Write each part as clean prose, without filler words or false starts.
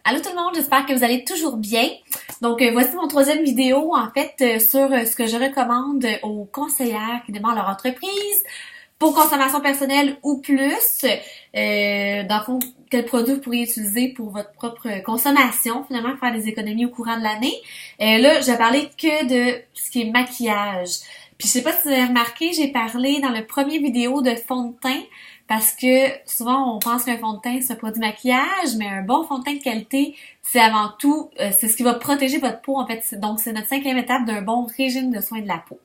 Allô tout le monde, j'espère que vous allez toujours bien. Donc voici mon troisième vidéo en fait sur ce que je recommande aux conseillères qui démarrent leur entreprise pour consommation personnelle ou plus. Dans le fond, quel produit vous pourriez utiliser pour votre propre consommation, finalement, faire des économies au courant de l'année. Là, je vais parler que de ce qui est maquillage. Puis je sais pas si vous avez remarqué, j'ai parlé dans le premier vidéo de fond de teint parce que souvent on pense qu'un fond de teint c'est un produit maquillage, mais un bon fond de teint de qualité, c'est avant tout, c'est ce qui va protéger votre peau en fait. Donc c'est notre cinquième étape d'un bon régime de soins de la peau.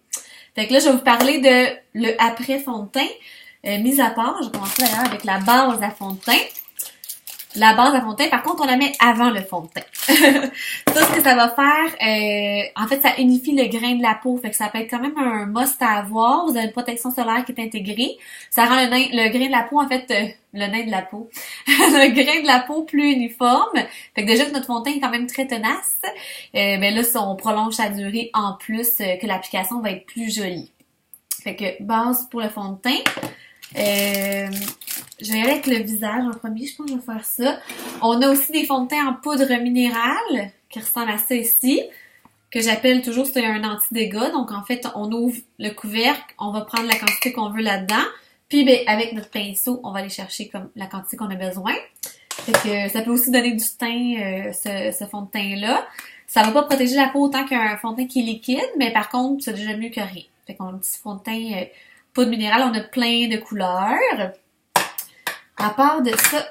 Fait que là, je vais vous parler de le après fond de teint. Mis à part, je vais commencer d'ailleurs avec la base à fond de teint. La base à fond de teint, par contre, on la met avant le fond de teint. Ça, ce que ça va faire, en fait, ça unifie le grain de la peau. Fait que ça peut être quand même un must à avoir. Vous avez une protection solaire qui est intégrée. Ça rend le grain de la peau, en fait, le nain de la peau. Le grain de la peau plus uniforme. Fait que déjà que notre fond de teint est quand même très tenace, ben là, on prolonge sa durée en plus que l'application va être plus jolie. Fait que base pour le fond de teint. Je vais aller avec le visage en premier, je pense que je vais faire ça. On a aussi des fonds de teint en poudre minérale qui ressemblent à ça ici, que j'appelle toujours c'est un anti-dégâts. Donc en fait, on ouvre le couvercle, on va prendre la quantité qu'on veut là-dedans, puis ben, avec notre pinceau, on va aller chercher comme la quantité qu'on a besoin. Fait que ça peut aussi donner du teint, ce fond de teint-là. Ça va pas protéger la peau autant qu'un fond de teint qui est liquide, mais par contre, c'est déjà mieux que rien. Fait qu'on a un petit fond de teint poudre minérale, on a plein de couleurs. À part de ça,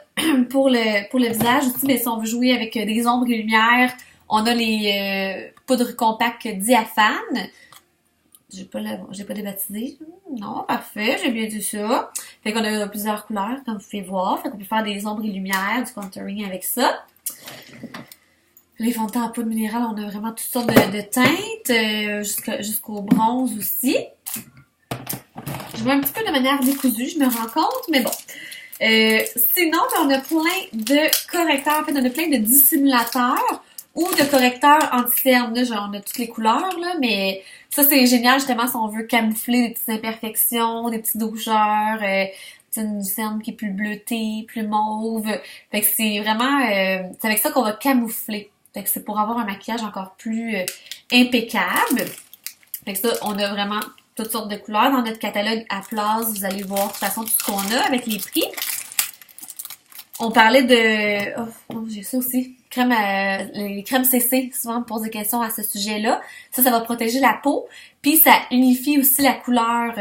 pour le visage aussi, mais si on veut jouer avec des ombres et lumières, on a les poudres compactes diaphanes. J'ai pas débaptisé. Non, parfait, j'ai bien dit ça. Fait qu'on a plusieurs couleurs, comme vous pouvez voir. Fait qu'on peut faire des ombres et lumières, du contouring avec ça. Les fonds de teint en poudre minérale, on a vraiment toutes sortes de teintes, jusqu'au bronze aussi. Je vois un petit peu de manière décousue, je me rends compte, mais bon. Sinon, on a plein de correcteurs, en fait, on a plein de dissimulateurs ou de correcteurs anti-cernes. Là, genre, on a toutes les couleurs, là, mais ça, c'est génial, justement, si on veut camoufler des petites imperfections, des petites doucheurs, une cerne qui est plus bleutée, plus mauve. Fait que c'est vraiment, c'est avec ça qu'on va camoufler. Fait que c'est pour avoir un maquillage encore plus impeccable. Fait que ça, on a vraiment toutes sortes de couleurs. Dans notre catalogue à place, vous allez voir de toute façon tout ce qu'on a avec les prix. On parlait de... Oh, j'ai ça aussi. Les crèmes CC, souvent on me pose des questions à ce sujet-là. Ça va protéger la peau. Puis ça unifie aussi la couleur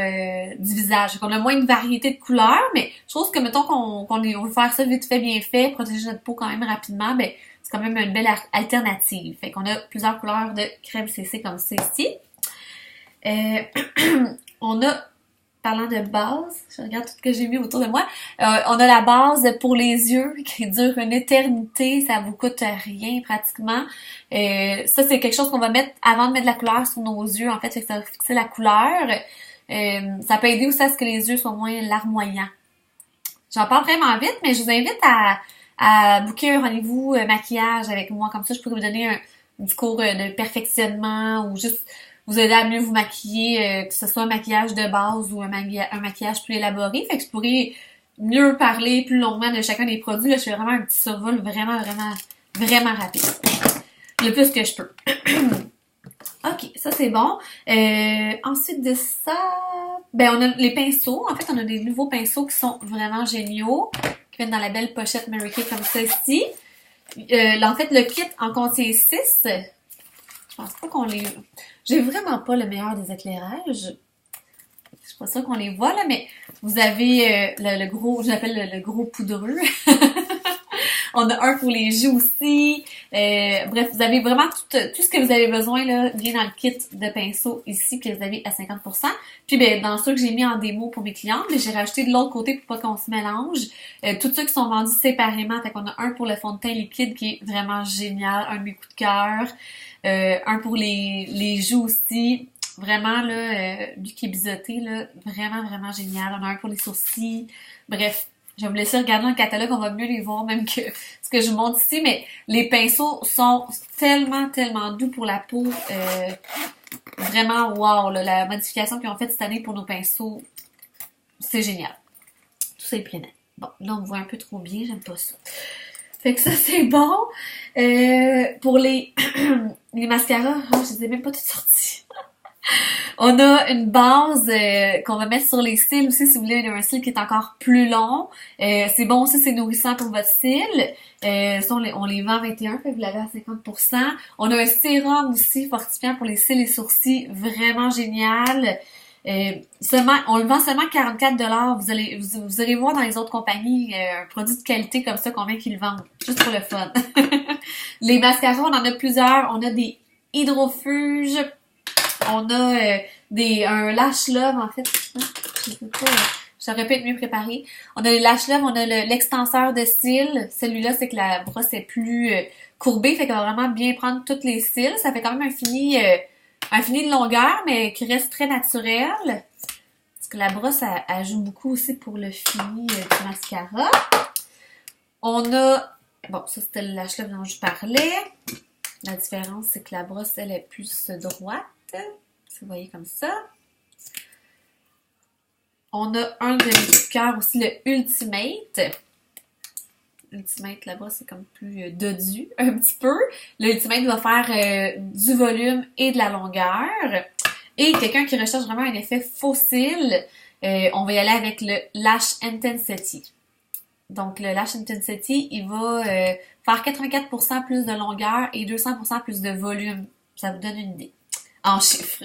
du visage. Donc, on a moins de variété de couleurs, mais je trouve que, mettons qu'on veut faire ça vite fait, bien fait, protéger notre peau quand même rapidement, ben c'est quand même une belle alternative. Fait qu'on a plusieurs couleurs de crème CC comme ça ici. On a, parlant de base, je regarde tout ce que j'ai mis autour de moi, on a la base pour les yeux qui dure une éternité, ça vous coûte rien pratiquement. Ça c'est quelque chose qu'on va mettre avant de mettre de la couleur sur nos yeux, en fait ça va fixer la couleur. Ça peut aider aussi à ce que les yeux soient moins larmoyants. J'en parle vraiment vite, mais je vous invite à booker un rendez-vous maquillage avec moi, comme ça je pourrais vous donner un discours de perfectionnement ou juste vous aider à mieux vous maquiller, que ce soit un maquillage de base ou un maquillage plus élaboré. Fait que je pourrais mieux parler plus longuement de chacun des produits. Là, je fais vraiment un petit survol vraiment rapide. Le plus que je peux. Ok, ça c'est bon. Ensuite de ça, ben on a les pinceaux. En fait, on a des nouveaux pinceaux qui sont vraiment géniaux, qui viennent dans la belle pochette Mary Kay comme ça ici. En fait, le kit en contient 6. Je pense pas qu'on les... J'ai vraiment pas le meilleur des éclairages. Je suis pas sûre qu'on les voit, là, mais vous avez le gros, je l'appelle le gros poudreux. On a un pour les joues aussi. Bref, vous avez vraiment tout ce que vous avez besoin, là, vient dans le kit de pinceaux ici, que vous avez à 50%. Puis, ben, dans ceux que j'ai mis en démo pour mes clientes, j'ai rajouté de l'autre côté pour pas qu'on se mélange. Tous ceux qui sont vendus séparément. Fait qu'on a un pour le fond de teint liquide qui est vraiment génial, un de mes coups de cœur. Un pour les joues aussi. Vraiment, là, lui qui est biseauté, là, vraiment génial. On a un pour les sourcils. Bref. Je vais vous laisser regarder dans le catalogue, on va mieux les voir même que ce que je vous montre ici, mais les pinceaux sont tellement doux pour la peau. Vraiment, wow, là, la modification qu'ils ont faite cette année pour nos pinceaux, c'est génial. Tout ça est prenant. Bon, là, on me voit un peu trop bien, j'aime pas ça. Fait que ça, c'est bon. Pour les les mascaras, je les ai même pas toutes sorties. On a une base qu'on va mettre sur les cils aussi si vous voulez un cil qui est encore plus long. C'est bon aussi, c'est nourrissant pour votre cil. Ça, on les vend à 21, fait que vous l'avez à 50%. On a un sérum aussi fortifiant pour les cils et sourcils, vraiment génial. On le vend seulement 44$. Vous allez voir dans les autres compagnies un produit de qualité comme ça, combien qu'ils le vendent. Juste pour le fun. Les mascaras, on en a plusieurs. On a des hydrofuges. On a un Lash Love, en fait. Je sais pas, j'aurais pu être mieux préparée. On a le Lash Love, on a l'extenseur de cils. Celui-là, c'est que la brosse est plus courbée, fait qu'elle va vraiment bien prendre toutes les cils. Ça fait quand même un fini de longueur, mais qui reste très naturel. Parce que la brosse, elle joue beaucoup aussi pour le fini du mascara. On a... Bon, ça, c'était le Lash Love dont je parlais. La différence, c'est que la brosse, elle est plus droite. Vous voyez comme ça. On a un de mes coups de cœur aussi, le Ultimate. Ultimate, là-bas, c'est comme plus dodu, un petit peu. Le Ultimate va faire du volume et de la longueur. Et quelqu'un qui recherche vraiment un effet fossile, on va y aller avec le Lash Intensity. Donc, le Lash Intensity, il va faire 84% plus de longueur et 200% plus de volume. Ça vous donne une idée. En chiffres.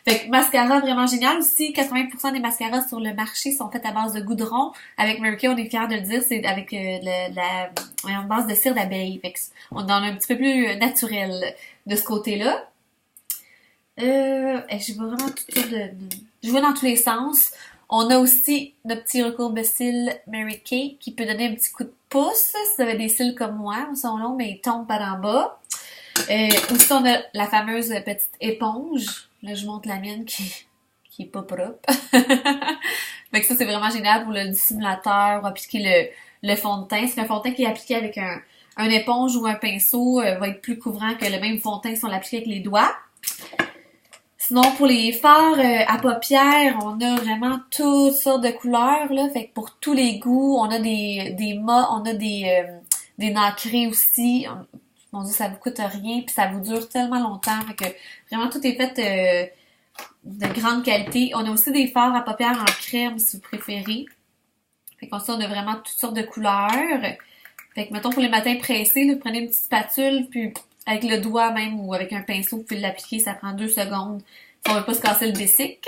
Fait que mascara vraiment génial aussi. 80% des mascaras sur le marché sont faits à base de goudron. Avec Mary Kay, on est fiers de le dire, c'est avec la base de cire d'abeille. Fait que on en a un petit peu plus naturel de ce côté-là. Je vois vraiment je vois dans tous les sens. On a aussi notre petit recourbe-cils Mary Kay qui peut donner un petit coup de pouce. Si vous avez des cils comme moi, ils sont longs, mais ils tombent par en bas. Aussi, on a la fameuse petite éponge. Là, je montre la mienne qui est pas propre. Fait que ça, c'est vraiment génial pour le dissimulateur ou appliquer le fond de teint. C'est un fond de teint qui est appliqué avec un éponge ou un pinceau va être plus couvrant que le même fond de teint si on l'applique avec les doigts. Sinon, pour les fards à paupières, on a vraiment toutes sortes de couleurs, là. Fait que pour tous les goûts, on a des mat, on a des nacrés aussi. Mon Dieu, ça vous coûte rien, puis ça vous dure tellement longtemps. Fait que vraiment, tout est fait de grande qualité. On a aussi des fards à paupières en crème, si vous préférez. Fait qu'on ça, on a vraiment toutes sortes de couleurs. Fait que, mettons, pour les matins pressés, vous prenez une petite spatule, puis avec le doigt même ou avec un pinceau, vous pouvez l'appliquer, ça prend 2 secondes. Ça va pas se casser le basic.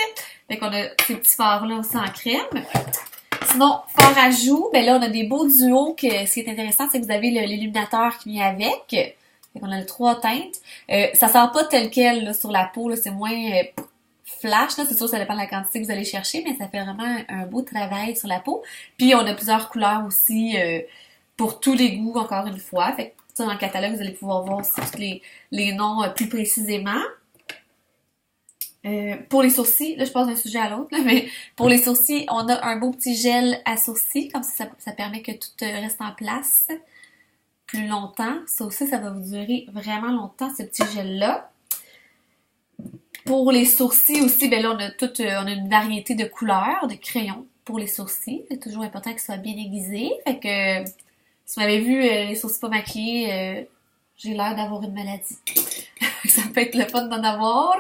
Fait qu'on a ces petits fards-là aussi en crème. Sinon, fard à joues, ben là, on a des beaux duos ce qui est intéressant, c'est que vous avez l'illuminateur qui vient avec. Fait qu'on a les 3 teintes. Ça sert pas tel quel, là, sur la peau, là, c'est moins flash, là. C'est sûr, ça dépend de la quantité que vous allez chercher, mais ça fait vraiment un beau travail sur la peau. Puis, on a plusieurs couleurs aussi, pour tous les goûts, encore une fois. Fait que, ça, dans le catalogue, vous allez pouvoir voir aussi tous les noms plus précisément. Pour les sourcils, là je passe d'un sujet à l'autre, mais pour les sourcils, on a un beau petit gel à sourcils, comme ça permet que tout reste en place plus longtemps. Ça aussi, ça va vous durer vraiment longtemps, ce petit gel-là. Pour les sourcils aussi, ben là on a une variété de couleurs, de crayons pour les sourcils. C'est toujours important qu'ils soient bien aiguisés. Fait que si vous m'avez vu les sourcils pas maquillés, j'ai l'air d'avoir une maladie. Ça peut être le fun d'en avoir.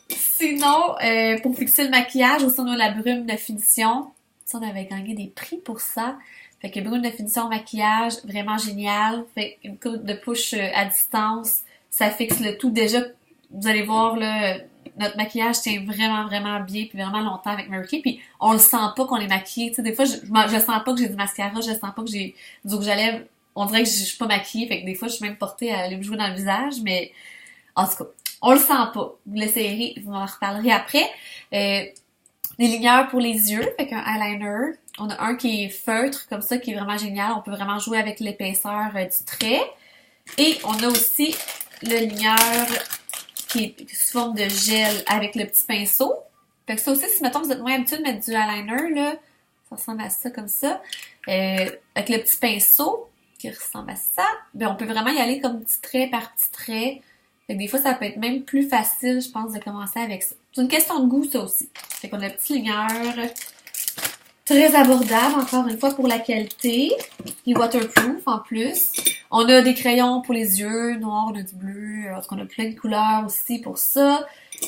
Sinon, pour fixer le maquillage, aussi on a la brume de finition. Ça, on avait gagné des prix pour ça. Fait que brume de finition maquillage, vraiment génial. Fait une coupe de push à distance, ça fixe le tout. Déjà, vous allez voir, là, notre maquillage tient vraiment, vraiment bien, puis vraiment longtemps avec Mary Kay. Puis on le sent pas qu'on est maquillé. Tu sais, des fois, je sens pas que j'ai du mascara, je sens pas que j'ai du rouge à lèvres. On dirait que je suis pas maquillée. Fait que des fois, je suis même portée à aller me jouer dans le visage, mais en tout cas, on le sent pas. Vous l'essayerez, vous m'en reparlerez après. Des ligneurs pour les yeux, avec un eyeliner. On a un qui est feutre, comme ça, qui est vraiment génial. On peut vraiment jouer avec l'épaisseur du trait. Et on a aussi le ligneur qui est sous forme de gel avec le petit pinceau. Fait que ça aussi, si mettons vous êtes moins habitué de mettre du eyeliner, là, ça ressemble à ça, comme ça. Avec le petit pinceau qui ressemble à ça, ben on peut vraiment y aller comme petit trait par petit trait. Fait que des fois, ça peut être même plus facile, je pense, de commencer avec ça. C'est une question de goût, ça aussi. Fait qu'on a le petit ligneur Très abordable, encore une fois, pour la qualité. Puis waterproof, en plus. On a des crayons pour les yeux, noirs, on a du bleu. Parce qu'on a plein de couleurs aussi pour ça.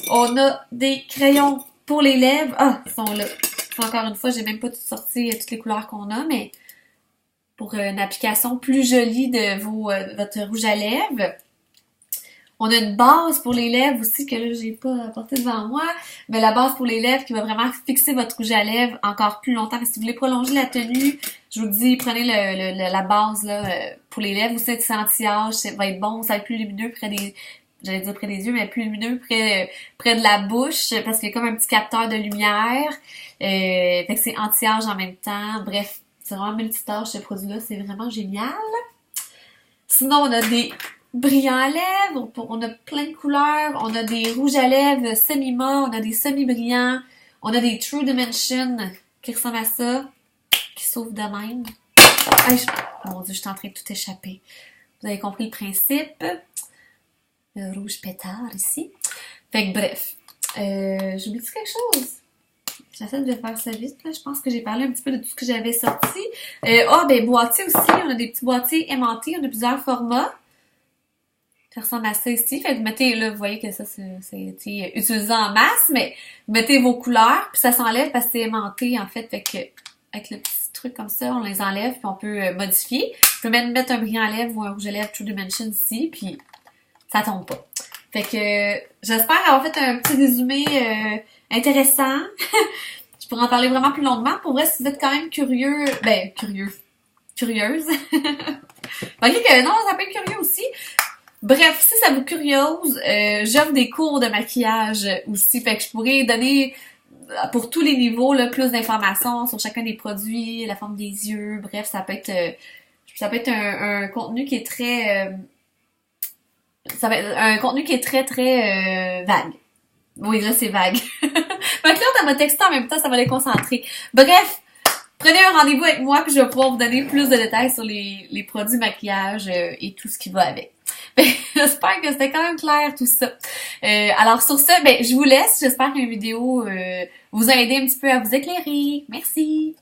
On a des crayons pour les lèvres. Ah, ils sont là. Encore une fois, j'ai même pas tout sorti toutes les couleurs qu'on a, mais pour une application plus jolie de votre rouge à lèvres. On a une base pour les lèvres aussi, que là, j'ai pas apporté devant moi. Mais la base pour les lèvres qui va vraiment fixer votre rouge à lèvres encore plus longtemps. Si vous voulez prolonger la tenue, je vous dis, prenez la base là pour les lèvres. Vous savez, c'est anti-âge, ça va être bon, ça va être plus lumineux près des... J'allais dire près des yeux, mais plus lumineux près de la bouche, parce qu'il y a comme un petit capteur de lumière. Fait que c'est anti-âge en même temps. Bref, c'est vraiment multitâche ce produit-là, c'est vraiment génial. Sinon, on a des brillants à lèvres, on a plein de couleurs, on a des rouges à lèvres semi-mat, on a des semi-brillants, on a des True Dimension qui ressemblent à ça, qui s'ouvrent de même. Mon Dieu, je suis en train de tout échapper. Vous avez compris le principe. Le rouge pétard ici. Fait que bref, j'oublie-tu quelque chose? J'essaie de faire ça vite, là. Je pense que j'ai parlé un petit peu de tout ce que j'avais sorti. Boîtier aussi. On a des petits boîtiers aimantés. On a plusieurs formats. Ça ressemble à ça ici. Fait que vous mettez, là, vous voyez que ça, c'est été utilisé en masse, mais vous mettez vos couleurs, puis ça s'enlève parce que c'est aimanté, en fait. Fait que, avec le petit truc comme ça, on les enlève, puis on peut modifier. Je peux même mettre un brillant à lèvres ou un rouge à lèvres True Dimension ici, puis ça tombe pas. Fait que, j'espère avoir fait un petit résumé intéressant. Je pourrais en parler vraiment plus longuement. Pour vrai, si vous êtes quand même curieuse. Curieuse. Ok, que non, ça peut être curieux aussi. Bref, si ça vous curiose, j'offre des cours de maquillage aussi. Fait que je pourrais donner, pour tous les niveaux, là, plus d'informations sur chacun des produits, la forme des yeux. Bref, ça peut être un contenu qui est très... ça va être un contenu qui est très, très vague. Oui, là, c'est vague. Fait que là, dans ma texte en même temps, ça va les concentrer. Bref, prenez un rendez-vous avec moi, puis je vais pouvoir vous donner plus de détails sur les produits maquillage et tout ce qui va avec. J'espère que c'était quand même clair tout ça. Alors sur ce, je vous laisse. J'espère qu'une vidéo vous a aidé un petit peu à vous éclairer. Merci!